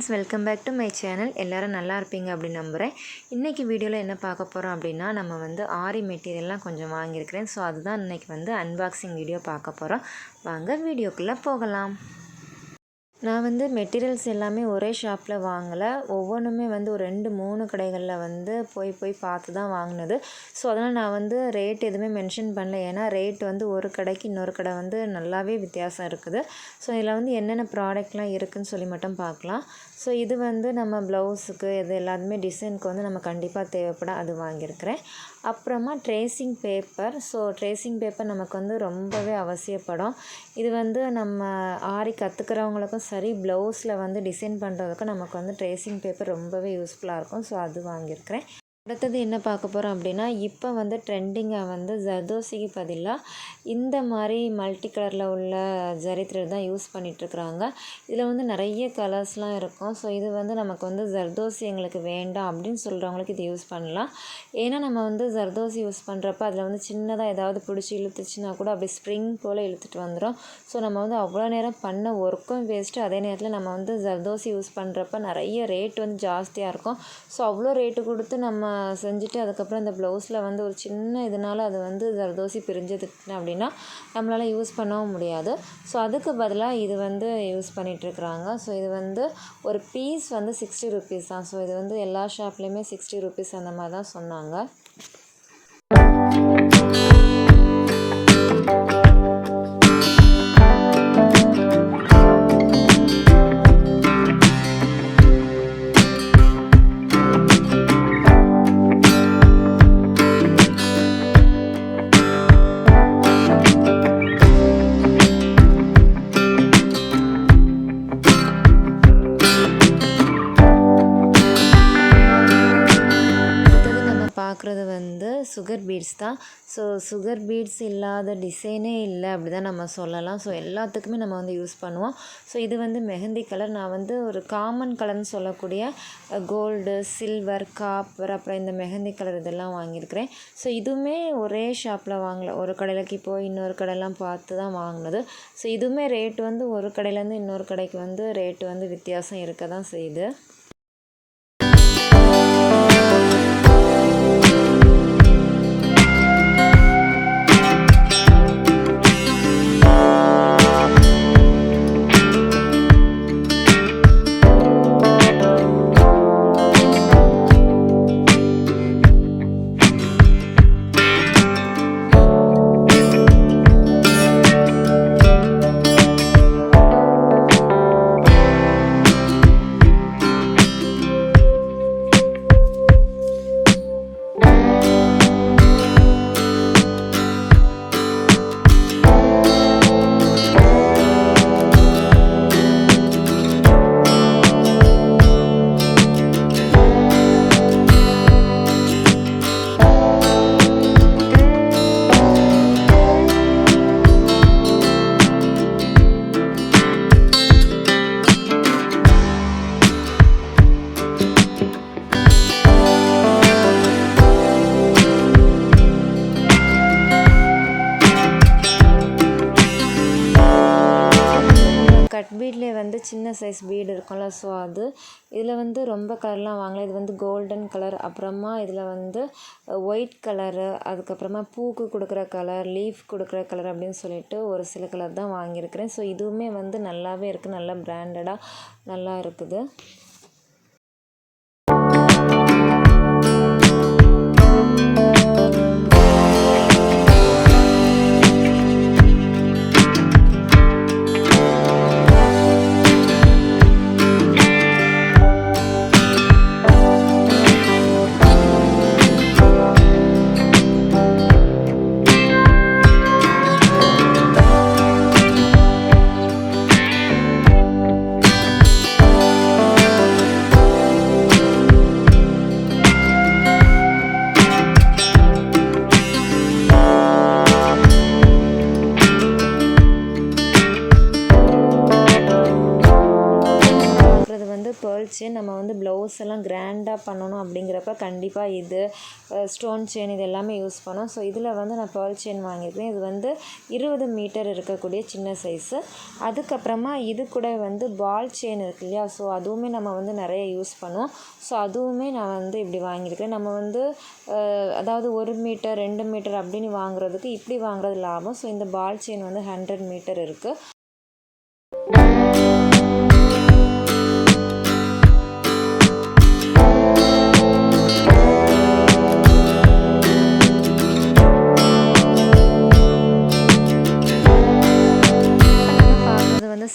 friends, welcome back to my channel. எல்லாரும் நல்லா இருப்பீங்க அப்படி நம்புறேன். இன்னைக்கு வீடியோல என்ன பார்க்க போறோம் அப்படினா நம்ம வந்து ஆரி மெட்டீரியல்லாம் கொஞ்சம் வாங்கி இருக்கேன். சோ அதுதான் இன்னைக்கு வந்து அன்பாக்சிங் வீடியோ பார்க்க போறோம். வாங்க வீடியோக்குள்ள போகலாம். நான் வந்து மெட்டீரியல்ஸ் எல்லாமே ஒரே ஷாப்பில் வாங்கலை. ஒவ்வொன்றுமே வந்து ஒரு 2-3 கடைகளில் வந்து போய் பார்த்து தான் வாங்கினது. ஸோ அதனால் நான் வந்து ரேட் எதுவுமே மென்ஷன் பண்ணல. ஏன்னா ரேட் வந்து ஒரு கடைக்கு இன்னொரு கடை வந்து நல்லாவே வித்தியாசம் இருக்குது. ஸோ இதில் வந்து என்னென்ன ப்ராடக்ட்லாம் இருக்குதுன்னு சொல்லி மட்டும் பார்க்கலாம். ஸோ இது வந்து நம்ம ப்ளவுஸுக்கு இது எல்லாத்துமே டிசைனுக்கு வந்து நம்ம கண்டிப்பாக தேவைப்படும், அது வாங்கியிருக்கிறேன். அப்புறமா tracing paper. So tracing paper நமக்கு வந்து ரொம்பவே அவசியப்படும். இது வந்து நம்ம ஆரி கற்றுக்கிறவங்களுக்கும் சரி, ப்ளவுஸில் வந்து டிசைன் பண்ணுறதுக்கும் நமக்கு வந்து ட்ரேசிங் பேப்பர் ரொம்பவே யூஸ்ஃபுல்லாக இருக்கும். ஸோ அது வாங்கியிருக்கிறேன். அடுத்தது என்ன பார்க்க போகிறோம் அப்படின்னா, இப்போ வந்து ட்ரெண்டிங்காக வந்து ஜர்தோசிக்கு பதிலாக இந்த மாதிரி மல்டி கலரில் உள்ள ஜரி த்ரெட் தான் யூஸ் பண்ணிகிட்ருக்குறாங்க. இதில் வந்து நிறைய கலர்ஸ்லாம் இருக்கும். ஸோ இது வந்து நமக்கு வந்து ஜர்தோசி எங்களுக்கு வேண்டாம் அப்படின்னு சொல்கிறவங்களுக்கு இது யூஸ் பண்ணலாம். ஏன்னா நம்ம வந்து ஜர்தோசி யூஸ் பண்ணுறப்ப அதில் வந்து சின்னதாக ஏதாவது பிடிச்சி இழுத்துச்சுன்னா கூட அப்படி ஸ்ப்ரிங் போல் இழுத்துட்டு வந்துடும். ஸோ நம்ம வந்து அவ்வளோ நேரம் பண்ண ஒர்க்கும் வேஸ்ட்டு. அதே நேரத்தில் நம்ம வந்து ஜர்தோசி யூஸ் பண்ணுறப்ப நிறைய ரேட் வந்து ஜாஸ்தியாக இருக்கும். ஸோ அவ்வளோ ரேட்டு கொடுத்து நம்ம செஞ்சுட்டு அதுக்கப்புறம் இந்த ப்ளவுஸில் வந்து ஒரு சின்ன இதனால் அது வந்து ஜர்தோசி பிரிஞ்சதுன்னு அப்படின்னா நம்மளால் யூஸ் பண்ணவும் முடியாது. ஸோ அதுக்கு பதிலாக இது வந்து யூஸ் பண்ணிகிட்ருக்குறாங்க. ஸோ இது வந்து ஒரு பீஸ் வந்து 60 rupees தான். ஸோ இது வந்து எல்லா ஷாப்லேயுமே 60 rupees அந்த மாதிரி தான் சொன்னாங்க. பார்க்குறது வந்து சுகர் பீட்ஸ் தான். ஸோ சுகர் பீட்ஸ் இல்லாத டிசைனே இல்லை அப்படி தான் நம்ம சொல்லலாம். ஸோ எல்லாத்துக்குமே நம்ம வந்து யூஸ் பண்ணுவோம். ஸோ இது வந்து மெஹந்தி கலர். நான் வந்து ஒரு காமன் கலர்னு சொல்லக்கூடிய கோல்டு, சில்வர், காப்பர், அப்புறம் இந்த மெஹந்தி கலர் இதெல்லாம் வாங்கியிருக்கிறேன். ஸோ இதுவுமே ஒரே ஷாப்பில் வாங்கலை. ஒரு கடையிலக்கு போய் இன்னொரு கடையெல்லாம் பார்த்து தான் வாங்கினது. ஸோ இதுவுமே ரேட்டு வந்து ஒரு கடையிலேருந்து இன்னொரு கடைக்கு வந்து ரேட்டு வந்து வித்தியாசம் இருக்க தான் செய்யுது. கட் பீட்லேயே வந்து சின்ன சைஸ் பீடு இருக்கும்ல, ஸோ அது இதில் வந்து ரொம்ப கலர்லாம் வாங்கலை. இது வந்து கோல்டன் கலர், அப்புறமா இதில் வந்து ஒயிட் கலரு, அதுக்கப்புறமா பூக்கு கொடுக்குற கலர், லீஃப் கொடுக்குற கலர் அப்படின்னு சொல்லிட்டு ஒரு சில கலர் தான் வாங்கியிருக்கிறேன். ஸோ இதுவுமே வந்து நல்லாவே இருக்குது, நல்லா பிராண்டடாக நல்லா இருக்குது. pearl chain. நம்ம வந்து ப்ளவுஸ் எல்லாம் கிராண்டாக பண்ணணும் அப்படிங்கிறப்ப கண்டிப்பாக இது ஸ்டோன் செயின் இது எல்லாமே யூஸ் பண்ணோம். ஸோ இதில் வந்து நான் pearl chain வாங்கியிருக்கேன். இது வந்து 20 மீட்டர் இருக்கக்கூடிய சின்ன சைஸு. அதுக்கப்புறமா இது கூட வந்து பால் செயின் இருக்கு இல்லையா, ஸோ அதுவுமே நம்ம வந்து நிறைய யூஸ் பண்ணுவோம். ஸோ அதுவுமே நான் வந்து இப்படி வாங்கியிருக்கேன். நம்ம வந்து அதாவது 1 மீட்டர் 2 மீட்டர் அப்படின்னு வாங்குறதுக்கு இப்படி வாங்குறது லாபம். ஸோ இந்த பால் செயின் வந்து 100 மீட்டர் இருக்குது.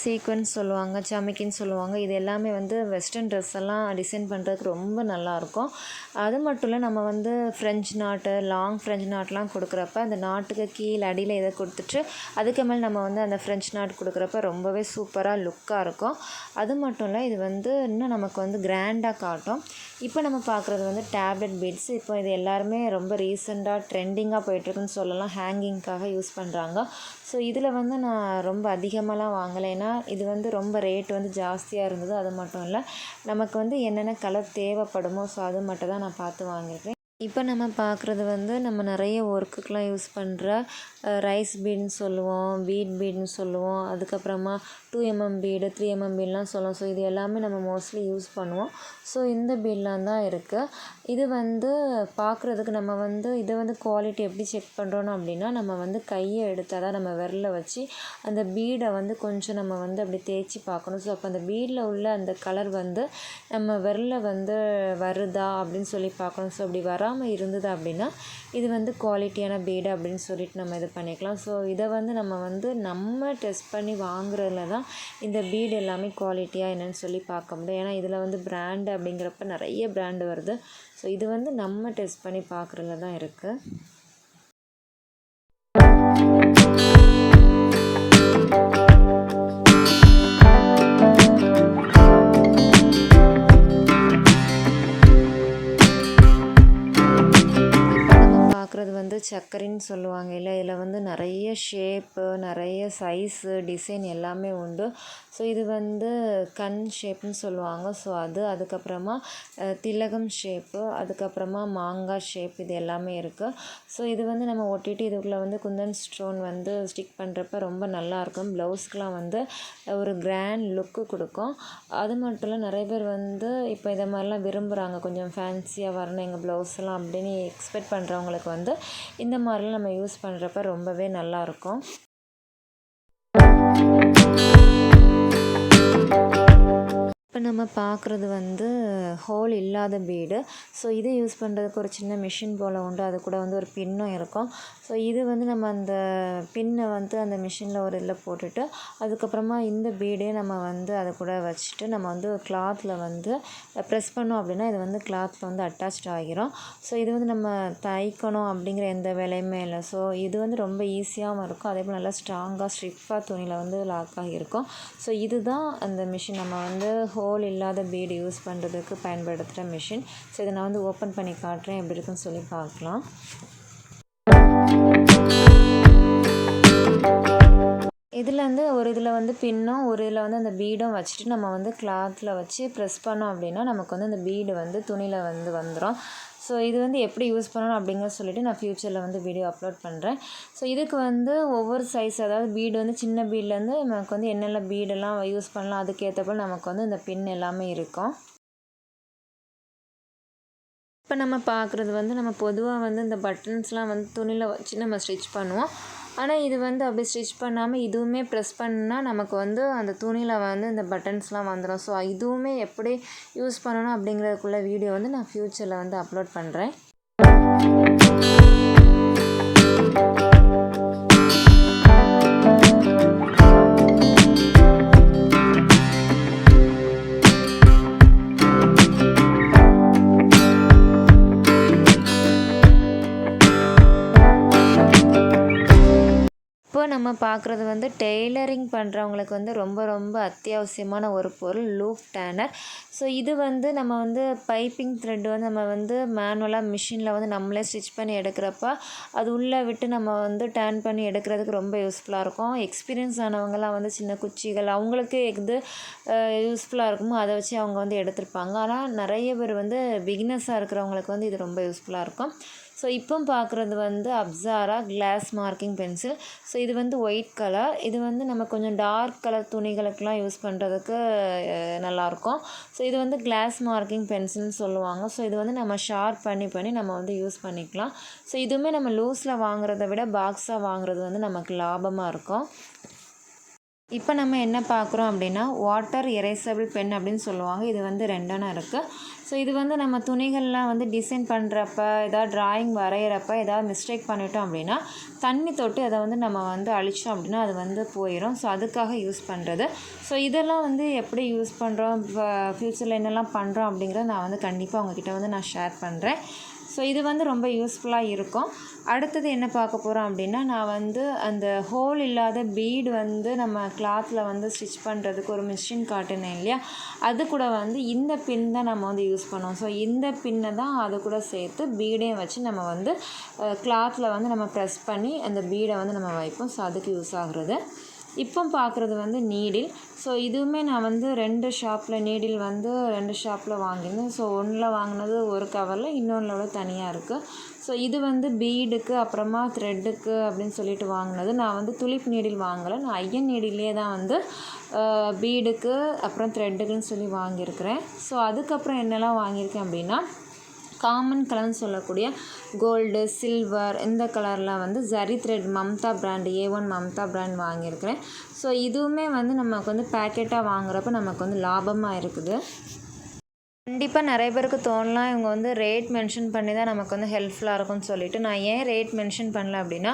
சீக்வன்ஸ் சொல்லுவாங்க, சமிக்கின்னு சொல்லுவாங்க. இது எல்லாமே வந்து வெஸ்டர்ன் ட்ரெஸ் எல்லாம் டிசைன் பண்ணுறதுக்கு ரொம்ப நல்லாயிருக்கும். அது மட்டும் இல்லை, நம்ம வந்து ஃப்ரெஞ்ச் நாட்டு லாங் ஃப்ரெஞ்ச் நாட்லாம் கொடுக்குறப்ப அந்த நாட்டுக்கு கீழே அடியில் இதை கொடுத்துட்டு அதுக்கு மேலே நம்ம வந்து அந்த ஃப்ரெஞ்ச் நாட் கொடுக்குறப்ப ரொம்பவே சூப்பராக லுக்காக இருக்கும். அது மட்டும் இல்லை, இது வந்து இன்னும் நமக்கு வந்து கிராண்டாக காட்டும். இப்போ நம்ம பார்க்குறது வந்து டேப்லெட் பீட்ஸ். இப்போ இது எல்லாருமே ரொம்ப ரீசெண்டாக ட்ரெண்டிங்காக போயிட்டுருக்குன்னு சொல்லலாம். ஹேங்கிங்காக யூஸ் பண்ணுறாங்க. ஸோ இதில் வந்து நான் ரொம்ப அதிகமாகலாம் வாங்கலை. ஏன்னா இது வந்து ரொம்ப ரேட் வந்து ஜாஸ்தியாக இருந்தது. அது மட்டும் இல்லை, நமக்கு வந்து என்னென்ன கலர் தேவைப்படுமோ ஸோ அது மட்டும் தான் நான் பார்த்து வாங்கியிருக்கேன். இப்போ நம்ம பார்க்குறது வந்து நம்ம நிறைய ஒர்க்குக்கெலாம் யூஸ் பண்ணுற ரைஸ் பீட்னு சொல்லுவோம், வீட் பீட்னு சொல்லுவோம். அதுக்கப்புறமா 2mm பீடு 3mm பீட்லாம் சொல்லுவோம். ஸோ இது எல்லாமே நம்ம மோஸ்ட்லி யூஸ் பண்ணுவோம். ஸோ இந்த பீட்லாம் தான் இருக்குது. இது வந்து பார்க்குறதுக்கு நம்ம வந்து இதை வந்து குவாலிட்டி எப்படி செக் பண்ணுறோன்னு அப்படின்னா, நம்ம வந்து கையை எடுத்தால் தான் நம்ம விரல வச்சு அந்த பீடை வந்து கொஞ்சம் நம்ம வந்து அப்படி தேய்ச்சி பார்க்கணும். ஸோ அப்போ அந்த பீடில் உள்ள அந்த கலர் வந்து நம்ம விரலில் வந்து வருதா அப்படின்னு சொல்லி பார்க்கணும். ஸோ அப்படி வராமல் இருந்தது அப்படின்னா இது வந்து குவாலிட்டியான பீடு அப்படின்னு சொல்லிட்டு நம்ம இது பண்ணிக்கலாம். ஸோ இதை வந்து நம்ம டெஸ்ட் பண்ணி வாங்குறதுல தான் இந்த பீடு எல்லாமே குவாலிட்டியாக என்னென்னு சொல்லி பார்க்க முடியும். ஏன்னா இதில் வந்து பிராண்டு அப்படிங்கிறப்ப நிறைய பிராண்டு வருது. ஸோ இது வந்து நம்ம டெஸ்ட் பண்ணி பார்க்குறதுல தான் இருக்குது. வந்து சக்கரின்னு சொல்லுவாங்க இல்லை, இதில் வந்து நிறைய ஷேப்பு நிறைய சைஸு டிசைன் எல்லாமே உண்டு. ஸோ இது வந்து கண் ஷேப்புன்னு சொல்லுவாங்க. ஸோ அதுக்கப்புறமா திலகம் ஷேப்பு, அதுக்கப்புறமா மாங்காய் ஷேப், இது எல்லாமே இருக்குது. ஸோ இது வந்து நம்ம ஒட்டிட்டு இதுக்குள்ளே வந்து குந்தன் ஸ்டோன் வந்து ஸ்டிக் பண்ணுறப்ப ரொம்ப நல்லாயிருக்கும். ப்ளவுஸ்க்கெலாம் வந்து ஒரு கிராண்ட் லுக்கு கொடுக்கும். அது மட்டும் இல்லை, நிறைய பேர் வந்து இப்போ இதை மாதிரிலாம் விரும்புகிறாங்க, கொஞ்சம் ஃபேன்சியாக வரணும் எங்கள் ப்ளவுஸ்லாம் அப்படின்னு எக்ஸ்பெக்ட் பண்ணுறவங்களுக்கு வந்து இந்த மாதிரிலாம் நம்ம யூஸ் பண்ணுறப்ப ரொம்பவே நல்லாயிருக்கும். இப்போ நம்ம பார்க்குறது வந்து ஹோல் இல்லாத பீடு. ஸோ இதை யூஸ் பண்ணுறதுக்கு ஒரு சின்ன மிஷின் போல் உண்டு. அது கூட வந்து ஒரு பின்னும் இருக்கும். ஸோ இது வந்து நம்ம அந்த பின்னை வந்து அந்த மிஷினில் ஒரு இதில் போட்டுட்டு அதுக்கப்புறமா இந்த பீடே நம்ம வந்து அதை கூட வச்சுட்டு நம்ம வந்து கிளாத்தில் வந்து ப்ரெஸ் பண்ணோம் அப்படின்னா இது வந்து கிளாத்தில் வந்து அட்டாச்ட் ஆகிரும். ஸோ இது வந்து நம்ம தைக்கணும் அப்படிங்கிற எந்த வேலையுமே இல்லை. ஸோ இது வந்து ரொம்ப ஈஸியாகவும் இருக்கும். அதே போல் நல்லா ஸ்ட்ராங்காக ஸ்ட்ரிப்பாக துணியில் வந்து லாக் ஆகியிருக்கும். ஸோ இதுதான் அந்த மிஷின், நம்ம வந்து ஹோல் இல்லாத பீடு யூஸ் பண்ணுறதுக்கு பயன்படுத்துகிற மிஷின். ஸோ இதை நான் வந்து ஓப்பன் பண்ணி காட்டுறேன், எப்படி இருக்குன்னு சொல்லி பார்க்கலாம். இதில் வந்து ஒரு இதில் வந்து பின்னும் ஒரு இதில் வந்து அந்த பீடும் வச்சுட்டு நம்ம வந்து கிளாத்தில் வச்சு ப்ரெஸ் பண்ணோம் அப்படின்னா நமக்கு வந்து அந்த பீடு வந்து துணியில் வந்து வந்துடும். ஸோ இது வந்து எப்படி யூஸ் பண்ணணும் அப்படிங்கிற சொல்லிவிட்டு நான் ஃப்யூச்சரில் வந்து வீடியோ அப்லோட் பண்ணுறேன். ஸோ இதுக்கு வந்து ஒவ்வொரு சைஸ், அதாவது பீடு வந்து சின்ன பீட்லேருந்து நமக்கு வந்து என்னென்ன பீடெல்லாம் யூஸ் பண்ணலாம் அதுக்கேற்றப்போ நமக்கு வந்து இந்த பின் எல்லாமே இருக்கும். இப்போ நம்ம பார்க்குறது வந்து நம்ம பொதுவாக வந்து இந்த பட்டன்ஸ்லாம் வந்து துணியில் வச்சு நம்ம ஸ்டிச் பண்ணுவோம். ஆனால் இது வந்து அப்படி ஸ்டிச் பண்ணாமல் இதுவுமே ப்ரெஸ் பண்ணால் நமக்கு வந்து அந்த துணியில் வந்து இந்த பட்டன்ஸ்லாம் வந்துடும். ஸோ இதுவுமே எப்படி யூஸ் பண்ணணும் அப்படிங்கிறதுக்குள்ள வீடியோ வந்து நான் ஃப்யூச்சரில் வந்து அப்லோட் பண்ணுறேன். நம்ம பார்க்குறது வந்து டெய்லரிங் பண்ணுறவங்களுக்கு வந்து ரொம்ப ரொம்ப அத்தியாவசியமான ஒரு பொருள் லூப் டேனர். ஸோ இது வந்து நம்ம வந்து பைப்பிங் த்ரெட் வந்து நம்ம வந்து மேனுவலாக மிஷினில் வந்து நம்மளே ஸ்டிச் பண்ணி எடுக்கிறப்ப அது உள்ளே விட்டு நம்ம வந்து டேர்ன் பண்ணி எடுக்கிறதுக்கு ரொம்ப யூஸ்ஃபுல்லாக இருக்கும். எக்ஸ்பீரியன்ஸ் ஆனவங்கலாம் வந்து சின்ன குச்சிகள் அவங்களுக்கு எது யூஸ்ஃபுல்லாக இருக்குமோ அதை வச்சு அவங்க வந்து எடுத்திருப்பாங்க. ஆனால் நிறைய பேர் வந்து பிகினர்ஸாக இருக்கிறவங்களுக்கு வந்து இது ரொம்ப யூஸ்ஃபுல்லாக இருக்கும். ஸோ இப்போ பார்க்குறது வந்து Apsara class marking pencil. So இது வந்து ஒயிட் கலர். இது வந்து நம்ம கொஞ்சம் டார்க் கலர் துணிகளுக்கெலாம் யூஸ் பண்ணுறதுக்கு நல்லாயிருக்கும். ஸோ இது வந்து கிளாஸ் மார்க்கிங் பென்சில்னு சொல்லுவாங்க. ஸோ இது வந்து நம்ம ஷார்ப் பண்ணி நம்ம வந்து யூஸ் பண்ணிக்கலாம். ஸோ இதுவுமே நம்ம லூஸில் வாங்குறத விட பாக்ஸாக வாங்குறது வந்து நமக்கு லாபமாக இருக்கும். இப்போ நம்ம என்ன பார்க்குறோம் அப்படின்னா வாட்டர் எரேசபிள் பென் அப்படின்னு சொல்லுவாங்க. இது வந்து 2 இருக்குது. ஸோ இது வந்து நம்ம துணிகள்லாம் வந்து டிசைன் பண்ணுறப்ப ஏதாவது ட்ராயிங் வரைகிறப்ப ஏதாவது மிஸ்டேக் பண்ணிட்டோம் அப்படின்னா தண்ணி தொட்டு அதை வந்து நம்ம வந்து அழிச்சோம் அப்படின்னா அது வந்து போயிடும். ஸோ அதுக்காக யூஸ் பண்ணுறது. ஸோ இதெல்லாம் வந்து எப்படி யூஸ் பண்ணுறோம், ஃப்யூச்சரில் என்னெல்லாம் பண்ணுறோம் அப்படிங்கிறத நான் வந்து கண்டிப்பாக உங்ககிட்ட வந்து நான் ஷேர் பண்ணுறேன். ஸோ இது வந்து ரொம்ப யூஸ்ஃபுல்லாக இருக்கும். அடுத்தது என்ன பார்க்க போகிறோம் அப்படின்னா நான் வந்து அந்த ஹோல் இல்லாத பீடு வந்து நம்ம கிளாத்தில் வந்து ஸ்டிச் பண்ணுறதுக்கு ஒரு மிஷின் காட்டினேன் இல்லையா, அது கூட வந்து இந்த பின் தான் நம்ம வந்து யூஸ் பண்ணுவோம். ஸோ இந்த பின்னை தான் அது கூட சேர்த்து பீடையும் வச்சு நம்ம வந்து கிளாத்தில் வந்து நம்ம ப்ரெஸ் பண்ணி அந்த பீடை வந்து நம்ம வைப்போம். ஸோ அதுக்கு யூஸ் ஆகுறது. இப்போ பார்க்குறது வந்து நீடில். ஸோ இதுவுமே நான் வந்து 2 ஷாப்பில் நீடில் வந்து 2 ஷாப்பில் வாங்கியிருந்தேன். ஸோ ஒன்றில் வாங்கினது ஒரு கவரில், இன்னொன்றில் தனியாக இருக்குது. ஸோ இது வந்து பீடுக்கு அப்புறமா த்ரெட்டுக்கு அப்படின்னு சொல்லிட்டு வாங்கினது. நான் வந்து துளிப் நீடில் வாங்கலை, நான் ஐயன் நீடிலே தான் வந்து பீடுக்கு அப்புறம் த்ரெட்டுக்குன்னு சொல்லி வாங்கியிருக்கிறேன். ஸோ அதுக்கப்புறம் என்னெல்லாம் வாங்கியிருக்கேன் அப்படின்னா காமன் கலர்னு சொல்லக்கூடிய கோல்டு, சில்வர் இந்த கலர்லாம் வந்து zari thread Mamta brand A1 Mamta brand வாங்கியிருக்கிறேன். ஸோ இதுவுமே வந்து நமக்கு வந்து பேக்கெட்டாக வாங்குறப்ப நமக்கு வந்து லாபமாக இருக்குது. கண்டிப்பாக நிறைய பேருக்கு தோணலாம் இவங்க வந்து ரேட் மென்ஷன் பண்ணி தான் நமக்கு வந்து ஹெல்ப்ஃபுல்லாக இருக்கும்னு சொல்லிட்டு. நான் ஏன் ரேட் மென்ஷன் பண்ணல அப்படின்னா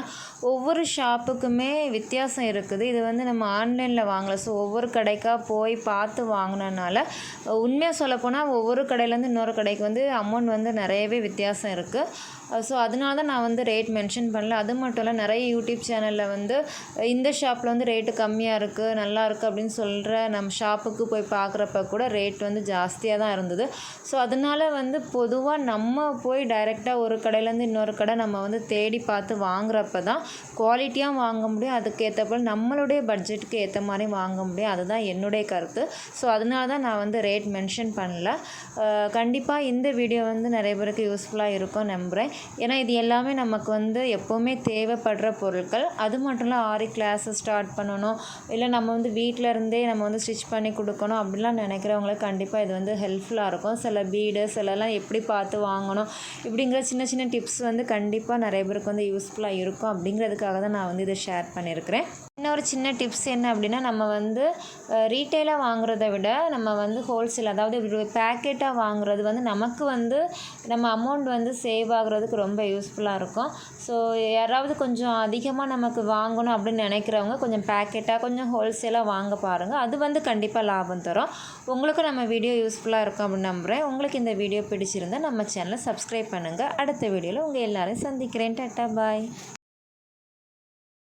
ஒவ்வொரு ஷாப்புக்குமே வித்தியாசம் இருக்குது. இது வந்து நம்ம ஆன்லைனில் வாங்கலை. ஸோ ஒவ்வொரு கடைக்காக போய் பார்த்து வாங்கினனால உண்மையாக சொல்லப்போனால் ஒவ்வொரு கடையிலேருந்து இன்னொரு கடைக்கு வந்து அமௌண்ட் வந்து நிறையவே வித்தியாசம் இருக்குது. ஸோ அதனால தான் நான் வந்து ரேட் மென்ஷன் பண்ணல. அது மட்டும் இல்லை, நிறைய யூடியூப் சேனலில் வந்து இந்த ஷாப்பில் வந்து ரேட்டு கம்மியாக இருக்குது, நல்லா இருக்குது அப்படின்னு சொல்கிற நம்ம ஷாப்புக்கு போய் பார்க்குறப்ப கூட ரேட் வந்து ஜாஸ்தியாக தான் இருந்தது. ஸோ அதனால் வந்து பொதுவாக நம்ம போய் டைரெக்டாக ஒரு கடையிலேருந்து இன்னொரு கடை நம்ம வந்து தேடி பார்த்து வாங்குறப்ப தான் குவாலிட்டியாக வாங்க முடியும். அதுக்கேற்றப்ப நம்மளுடைய பட்ஜெட்டுக்கு ஏற்ற மாதிரி வாங்க முடியும். அதுதான் என்னுடைய கருத்து. ஸோ அதனால தான் நான் வந்து ரேட் மென்ஷன் பண்ணல. கண்டிப்பாக இந்த வீடியோ வந்து நிறைய பேருக்கு யூஸ்ஃபுல்லாக இருக்கும் நம்புகிறேன். ஏன்னா இது எல்லாமே நமக்கு வந்து எப்போவுமே தேவைப்படுற பொருட்கள். அது மட்டும் இல்லை, ஆரி கிளாஸஸ் ஸ்டார்ட் பண்ணணும், இல்லை நம்ம வந்து வீட்டில் இருந்தே நம்ம வந்து ஸ்டிச் பண்ணி கொடுக்கணும் அப்படிலாம் நினைக்கிறவங்களுக்கு கண்டிப்பாக இது வந்து ஹெல்ப்ஃபுல்லாக இருக்கும். சில பீடு சிலலாம் எப்படி பார்த்து வாங்கணும் இப்படிங்கிற சின்ன சின்ன டிப்ஸ் வந்து கண்டிப்பாக நிறைய பேருக்கு வந்து யூஸ்ஃபுல்லாக இருக்கும். அப்படிங்கிறதுக்காக தான் நான் வந்து இதை ஷேர் பண்ணியிருக்கிறேன். இன்னொரு சின்ன டிப்ஸ் என்ன அப்படின்னா நம்ம வந்து ரீட்டெயிலாக வாங்குறத விட நம்ம வந்து ஹோல்சேல், அதாவது பேக்கெட்டாக வாங்குறது வந்து நமக்கு வந்து நம்ம அமௌண்ட் வந்து சேவ் ஆகுறதுக்கு ரொம்ப யூஸ்ஃபுல்லாக இருக்கும். ஸோ யாராவது கொஞ்சம் அதிகமாக நமக்கு வாங்கணும் அப்படின்னு நினைக்கிறவங்க கொஞ்சம் பேக்கெட்டாக கொஞ்சம் ஹோல்சேலாக வாங்க பாருங்கள். அது வந்து கண்டிப்பாக லாபம் தரும். உங்களுக்கும் நம்ம வீடியோ யூஸ்ஃபுல்லாக இருக்கும் அப்படின்னு நம்புகிறேன். உங்களுக்கு இந்த வீடியோ பிடிச்சிருந்தால் நம்ம சேனலை சப்ஸ்கிரைப் பண்ணுங்கள். அடுத்த வீடியோவில் உங்கள் எல்லோரையும் சந்திக்கிறேன். டாட்டா பாய்.